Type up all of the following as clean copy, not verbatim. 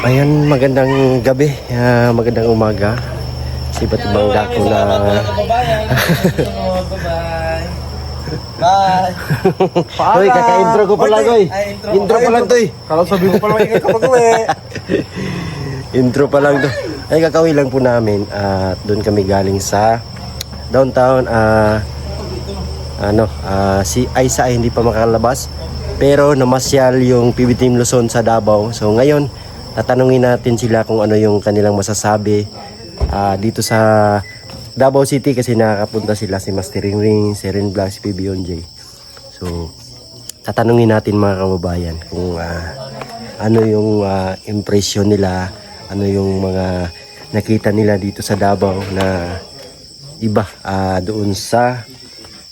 Ayan, magandang gabi, magandang umaga. Si iba't ibang dako na... Bye! Hoy, kaka-intro ko pala, Goy. Intro pa lang to eh. Kalau sabi ko pala maingay kapag uwi. Intro pa lang to. Ay, kakauwi lang po namin. At doon kami galing sa downtown. Si Aisa ay hindi pa makalabas. Pero namasyal yung PB Team Luzon sa Davao. So ngayon, tatanungin natin sila kung ano yung kanilang masasabi dito sa Davao City kasi nakakapunta sila si Master Ring, si Ren Vlog, si PB Onjay. So tatanungin natin mga kababayan kung ano yung impression nila, ano yung mga nakita nila dito sa Davao na iba doon sa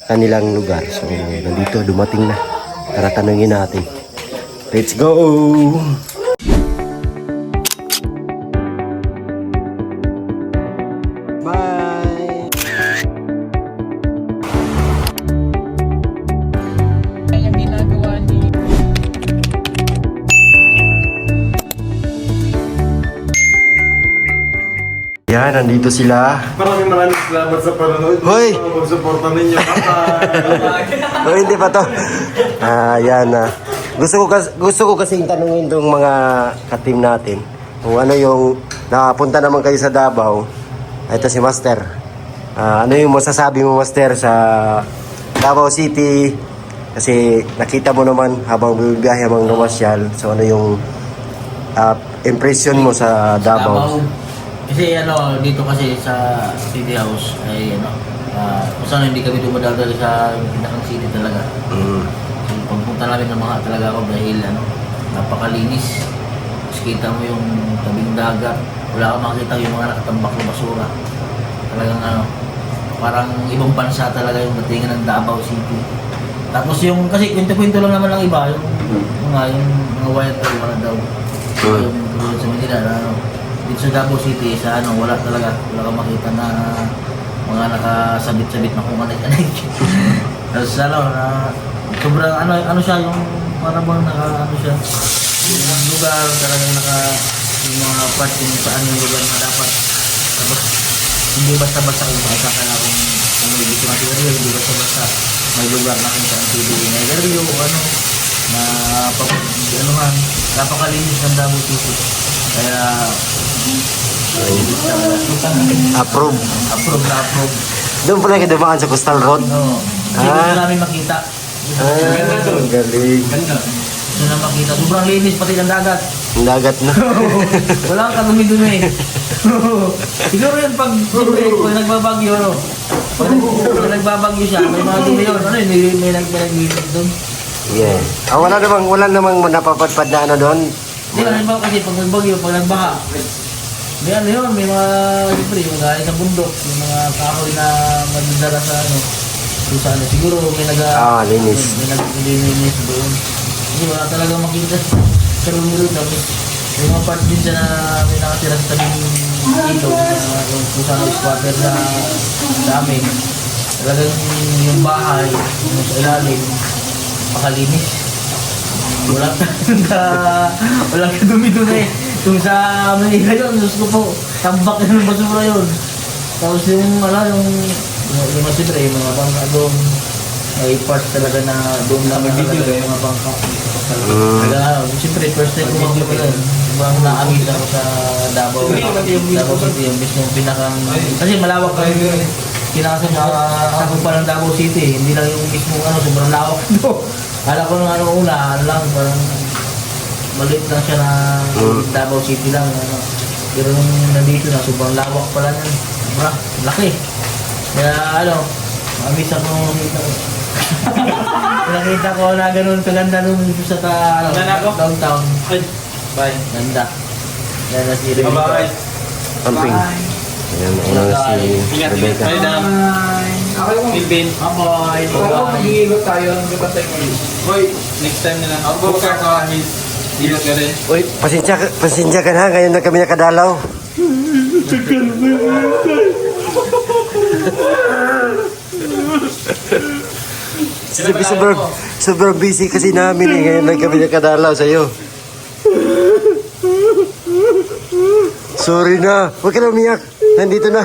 kanilang lugar. So nandito, dumating na. Tara tanungin natin. Let's go! Bye! Ang ginagawa ni Yan, nandito sila. Maraming salamat sa panonood. Hoy! Pag-suporta ninyo. Bye-bye! O hindi pa to. Yan. Gusto ko kasing tanungin tong mga ka-team natin. Kung ano yung nakapunta naman kayo sa Davao. Ito si Master. Ano yung masasabi mo, Master, sa Davao City? Kasi nakita mo naman habang bibiyahe habang namasyal. So ano yung impression mo sa Davao? Kasi dito kasi sa City House ay kung saan hindi kami dumadadala sa pinakang city talaga. So, pagpunta namin ng mga talaga ako dahil napakalinis. Tapos kita mo yung tabing dagat. Wala kang makita yung mga nakatambak na basura. Talagang parang ibang bansa talaga yung datingan ng Davao City. Tapos yung, kasi kwento-kwento lang naman ang iba, yung mga white wala daw. Yung tulad sa Manila dito sa Davao City, wala talaga. Wala kang makita na mga nakasabit-sabit na kung anay-anay. Tapos sobrang siya, yung parang siya, yung lugar talagang yung mga part kung saan yung lugar na dapat. Tapos hindi basta-basta kung makita ka na kung gusto natin rin, hindi basta-basta may lugar na kung saan pwede na area o na napakalinis ng Davao City. Kaya Approve. approve. Doon pala kayo dumaan sa Coastal Road? Oo. Hindi ko namin makita. Galing. Doon na makita. Sobrang linis pati ng dagat. Ang dagat na. Wala kang kadumi-dumi. Siguro yun pag nagbabagyo, pag nagbabagyo siya, may mga dumi yun. May naglinis doon. Yeah. Wala namang napapadpad na doon. Hindi, halimbawa kasi pag nagbagyo, pag nagbaha, may mga, siyempre, yung galing sa bundok, yung mga kahoy na madadala sa kung saan. Siguro may linis. May naglinis doon. Kasi wala talaga makita sa rumiro. Tapos may mga part din siya na may nakatira sa tabing ilog na kung saan yung squatter sa amin. Talagang yung bahay, yung sa ilalim, makalinis. Walang kadumi-dumi. Kung sa Manila yun, gusto ko po, tambak na ng basura yun. Tapos yung siyempre, yung mga bangka doon, may part talaga na doon na may video yung mga bangka. Kaya, siyempre, first time ko mag-video yun. Sobrang naamit ako sa Davao City, yung mismo pinakang, kasi malawak ka yun. Kinakasang sakupan ng Davao City, hindi lang yung mismo sobrang lawak doon. Kala ko nung una, parang maliit lang siya na Davao City lang. Pero nung nandito na, sobrang lawak pala niyan. Sobrang laki. Kaya mamiss ako nakita ko. Nakita ko na ganun kaganda nung sa downtown. Bye! Ganda. Ganda si Rebecca. Bye-bye! Camping. Ayan, una si Rebecca. Bye, Dam! Ako yung Philippine. Bye-bye. Mag-iigot tayo. Hanggang tayo ngayon. Hoy, next time na lang. Ako bukar ka, Hilot ka rin. Uy, pasensya ka na. Ngayon na kami nakadalaw. Sobrang busy kasi namin eh. Ngayon lang kami nakadalaw sa'yo. Sorry na. Huwag ka na umiyak. Nandito na.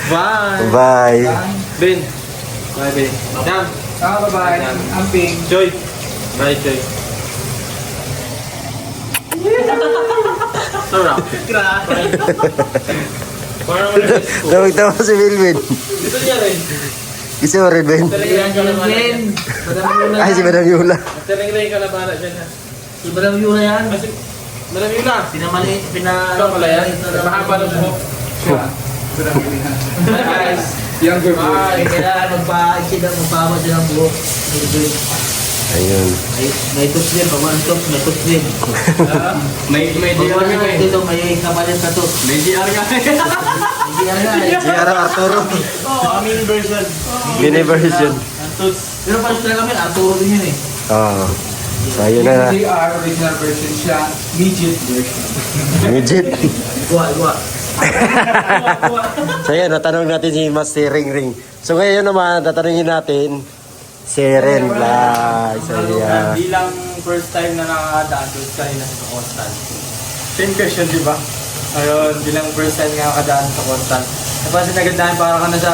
Bye! Bye. Ben. Bye, Ben. Jam. Bye-bye. Amping. Joy. Bye, Joy. Sarap. Grabe. Parang Tawag-tawa si Melvin. Dito niya rin. Gusto mo rin, Ben? Yan siya naman yan. Ay, si Madam Yula. Taling-ring ka na para dyan ha. Si Madam Yula yan. Madam yun lang. Pinamali, Ikaw pala yan. Mahaba ng buhok. Bye guys. Younger boy. Bye. Kailangan magpahaba siya ng buhok. Ayun. May tuslim, pamantok, may tuslim. May DR Pagwala nga na eh. dito, may kapalit na tos. May DR nga eh. Hindi yan nga eh. Si Arturo. Oh, mini version. Mini version. Ang toots. Pero pa talaga kami, Arturo din yun eh. Oo. So, ayun na. Hindi original version siya. Midget version. Midget. Guwa. So, ayan. Natanong natin si Master Ring Ring. So, ngayon naman, tatanungin natin si Ren Blas. So, yeah. Bilang first time na nakakadaan doon kanina sa Constant. Same question, di ba? Ayun, bilang first time nga nakakadaan sa Constant. Napansin agad namin para ka na sa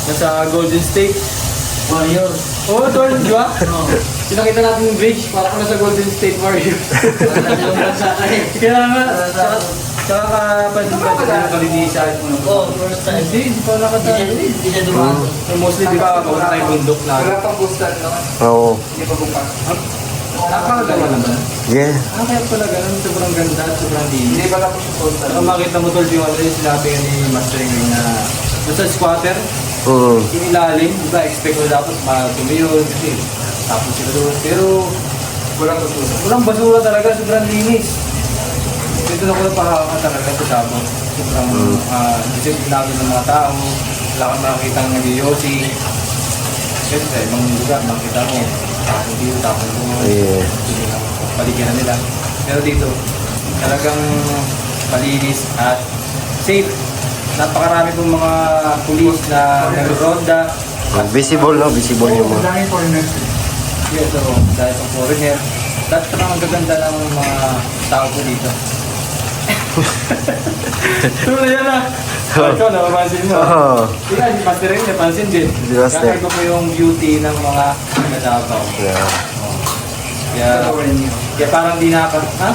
nasa Golden State. Warrior. Oo, doon, di ba? Oo. Pinakita natin yung bridge para ka na sa Golden State Warrior. Wala silang bansa ka eh. Kaya nga, tsaka kapansin ka sa kalinisan. Oo, first time. Hindi pa nakadaan. Hindi siya dumaan. Mostly, di ba, papunta tayong bundok na. Wala pang booster naman. Oo. Hindi pa bukas. Nakakagawa naman. Yeah. Kaya pala ganun, sobrang ganda at sobrang linis. Hindi pa tapos yung booster. Saka makita mo tol yung yung sinabi ni Master Ring na basta squatter, Mm. yung ilalim, di ba, expect mo dapat matumi yun kasi tapos sila doon. Pero Walang booster. walang basura talaga, sobrang linis. Dito na ko napahaka talaga sa Davao. Sobrang disiplinado ng mga tao, wala kang makakita ng nag-yosi. Kasi sa ibang lugar, makita mo, tapos dito, tapos doon. Yeah. Hindi lang paligyan nila. Pero dito, talagang malinis at safe. Napakarami pong mga pulis na nagronda. Visible, no? Visible yung mga. Dahil foreigners. Yes, so, dahil pang foreigner. At parang ang gaganda ng mga tao po dito. Tuloy yan ah. Ikaw, napapansin mo. Oo. Kaya, si Master Ring, napansin din. Si Master. Kakaiba po yung beauty ng mga nagadabaw. Yeah. Kaya, Gagawin niyo. kaya parang di nakaka... Ha?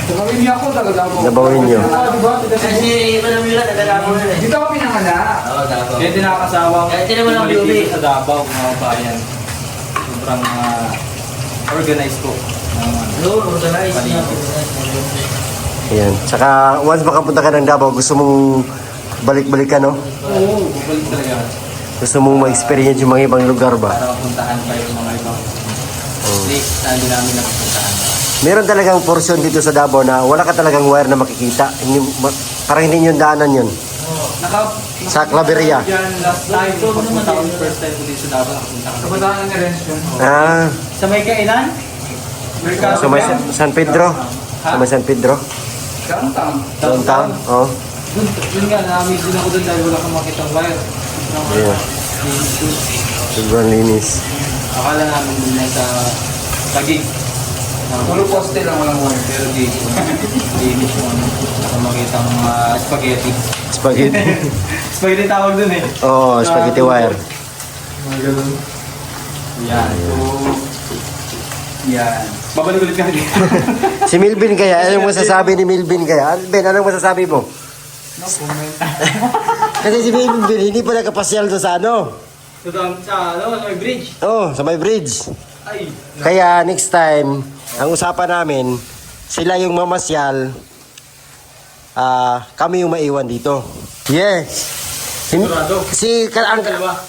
Gagawin niyo ako talaga mo. Nabawin niyo. Oo, di ba? Kasi Madam Yula, nagagawa mo na eh. Dito ako pinanganak. Oo, Davao. Kaya di nakakasawang Kaya di naman ang bumalik beauty. dito sa Davao, mga bayan. Sobrang organized po. Oo, organized niya. Ayan. Tsaka, once makapunta ka ng Davao, gusto mong balik-balik ka, no? Oo, bubalik talaga. Gusto mong ma-experience yung mga ibang lugar ba? Para mapuntahan pa yung mga ibang place na hindi namin napupuntahan. Meron talagang portion dito sa Davao na wala ka talagang wire na makikita. Parang hindi yung daanan yun. Sa Claveria. Yan, last time, pagpunta ko, first time ko dito sa Davao, nakapunta ko. Kabataan ng Renson. Ah, Sa may kainan? sa may San Pedro. Sa may San Pedro. Downtown. Downtown. Oh. Yun nga, na-amaze din ako doon dahil wala kang makitang wire. Yeah. Sobrang linis. Akala namin doon na sa Taguig. Puro poste lang walang wire. Pero dito, linis mo. Naka makita ang mga spaghetti. Spaghetti. Spaghetti tawag doon eh. Oh, spaghetti wire. Mga ganun. Yan. So, yan. Babalik ulit kami. Si Milvin kaya, anong masasabi ni Milvin kaya? Ben, anong masasabi mo? No comment. Kasi si Milvin, hindi pa nakapasyal doon sa ano? Sa may bridge. Oh, sa may bridge. Ay. Kaya next time, ang usapan namin, sila yung mamasyal, kami yung maiwan dito. Yes. Sigurado.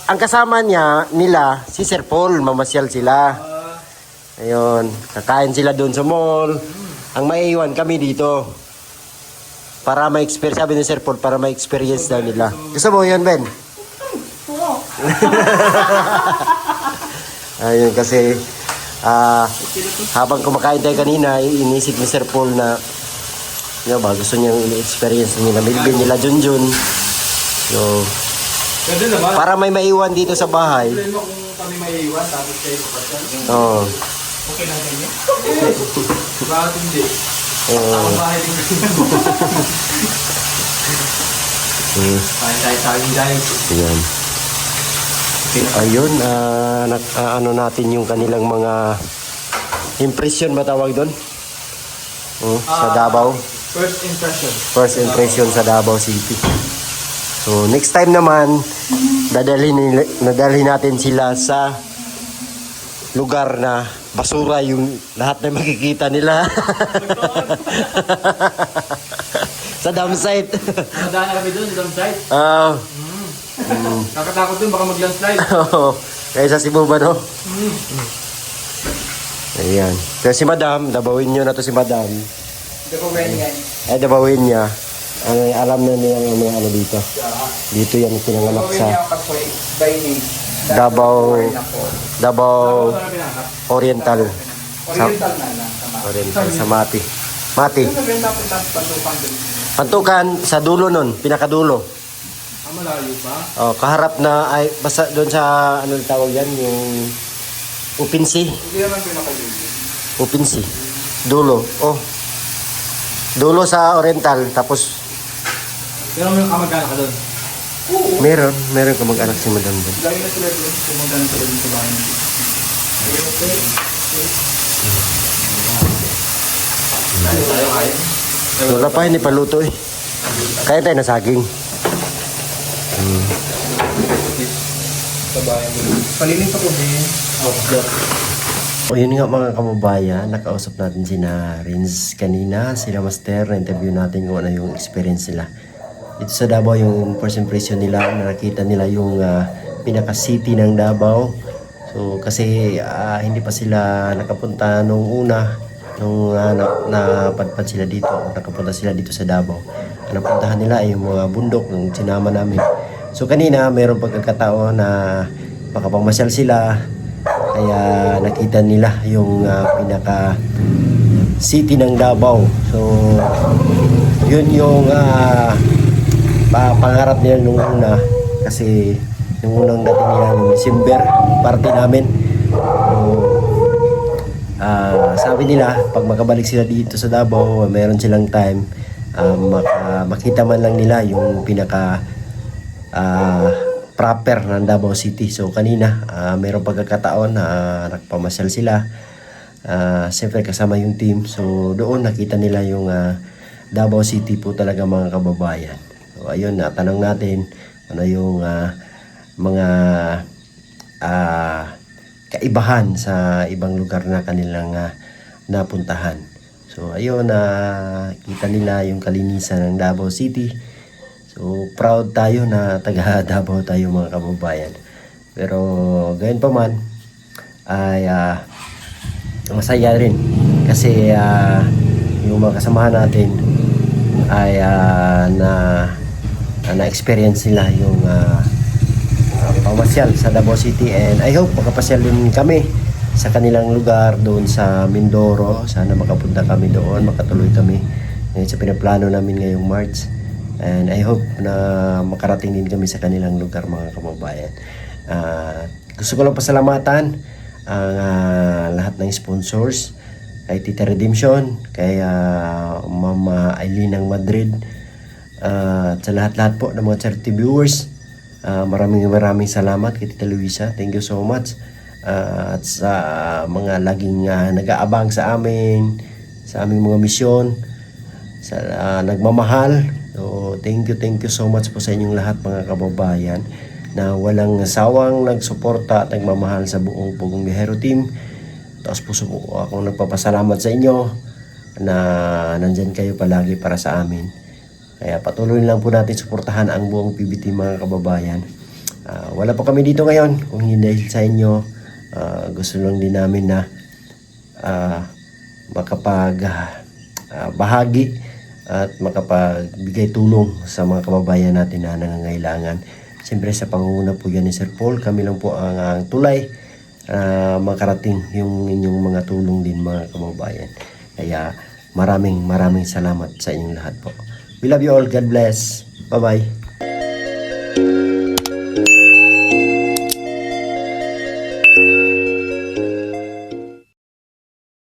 Ang kasama nila, si Sir Paul, mamasyal sila. Ayun, kakain sila doon sa mall. Ang maiwan kami dito. Para ma-experience, sabi ni Sir Paul, para ma-experience daw nila. Gusto mo yun, Ben? Ayun, kasi habang kumakain tayo kanina, inisip ni Sir Paul na gusto niyang i-experience nila Milvin, nila Junjun. So, Pwede naman. Para may maiwan dito sa bahay. Problema kung kami may iwan, tapos kayo kapatid. Oo. Okay lang kayo? Bakit hindi? Oo. Ako bahay din kasi. Kain tayo sa akin, guys. Ayan. Ayun, ano natin yung kanilang mga impression ba tawag doon? Sa Davao. First impression. First impression sa Davao City. So next time naman, dadalhin natin sila sa lugar na basura yung lahat na makikita nila. Sa dump site. Nadaan na kami doon, dump site. Nakatakot doon, baka mag-landslide. Kaya sa Cebu ba, no? Ayan. Pero si Madam, dabawin nyo na to si Madam. Hindi ko ganyan yan. Ay, dabawin niya. Alam na niya may ano dito. Dito yan pinanganak Gawin sa niya ako by name. Davao, Davao Oriental Oriental. na lang. Oriental sa Mati. Mati. Ano sabihin tapos patupan doon? Pantukan sa dulo nun, pinakadulo. Malayo pa. Oh, kaharap na ay basta doon sa ano tawag yan, yung Upinsi. Hindi naman pinakadulo. Upinsi. Dulo. Oh. Dulo sa Oriental tapos Pero may kamag-anak ka doon. Oo. meron ka mag-anak si Madam doon. Lagi na sila doon. Kumagana sila doon sa bahay nito. Tayo kayo. Wala pa hindi paluto eh. Kaya tayo na saging. Sa bahay nito. Palinis ako din. O yun nga mga kababayan, nakausap natin sina Rins kanina, sila Master, na-interview natin kung ano yung experience nila. Dito sa Davao, yung first impression nila, na nakita nila yung pinaka-city ng Davao. So kasi hindi pa sila nakapunta nung una, nung napadpad sila dito, nakapunta sila dito sa Davao. Ang napuntahan nila ay yung mga bundok ng sinama namin. So kanina, mayroong pagkakataon na makapamasyal sila, kaya nakita nila yung pinaka city ng Davao. So yun yung pangarap nila nung una, kasi nung unang dating nila nung December party namin. So sabi nila pag makabalik sila dito sa Davao, meron silang time, makita man lang nila yung pinaka proper ng Davao City. So kanina mayroong pagkakataon na nagpamasyal sila, siyempre kasama yung team. So doon nakita nila yung Davao City po talaga mga kababayan. So ayun, natanong natin ano yung mga kaibahan sa ibang lugar na kanilang napuntahan. So ayun, kita nila yung kalinisan ng Davao City. So proud tayo na taga Davao tayo mga kababayan. Pero gayon pa man ay masaya rin kasi yung mga kasamahan natin ay na-experience nila yung pamasyal sa Davao City, and I hope makapasyal din kami sa kanilang lugar doon sa Mindoro. Sana makapunta kami doon, makatuloy kami ngayon sa pinaplano namin ngayong March. And I hope na makarating din kami sa kanilang lugar mga kababayan. Gusto ko lang pasalamatan ang lahat ng sponsors, kay Tita Redemption, kay Mama Aileen ng Madrid, at sa lahat-lahat po ng mga charity viewers. Maraming salamat kay Tita Luisa. Thank you so much. At sa mga laging nag-aabang sa amin, sa aming mga misyon, sa nagmamahal. So, thank you so much po sa inyong lahat mga kababayan na walang sawang nagsuporta at nagmamahal sa buong Pugong Biyahero team. Tapos puso po akong nagpapasalamat sa inyo na nandyan kayo palagi para sa amin. Kaya patuloy lang po natin suportahan ang buong PBT mga kababayan. Wala pa kami dito ngayon kung hindi dahil sa inyo. Gusto lang din namin na bahagi at makapagbigay tulong sa mga kababayan natin na nangangailangan. Siyempre sa pangunguna po yan ni Sir Paul, kami lang po ang tulay makarating yung inyong mga tulong din mga kababayan. Kaya maraming salamat sa inyong lahat po. We love you all. God bless. Bye-bye.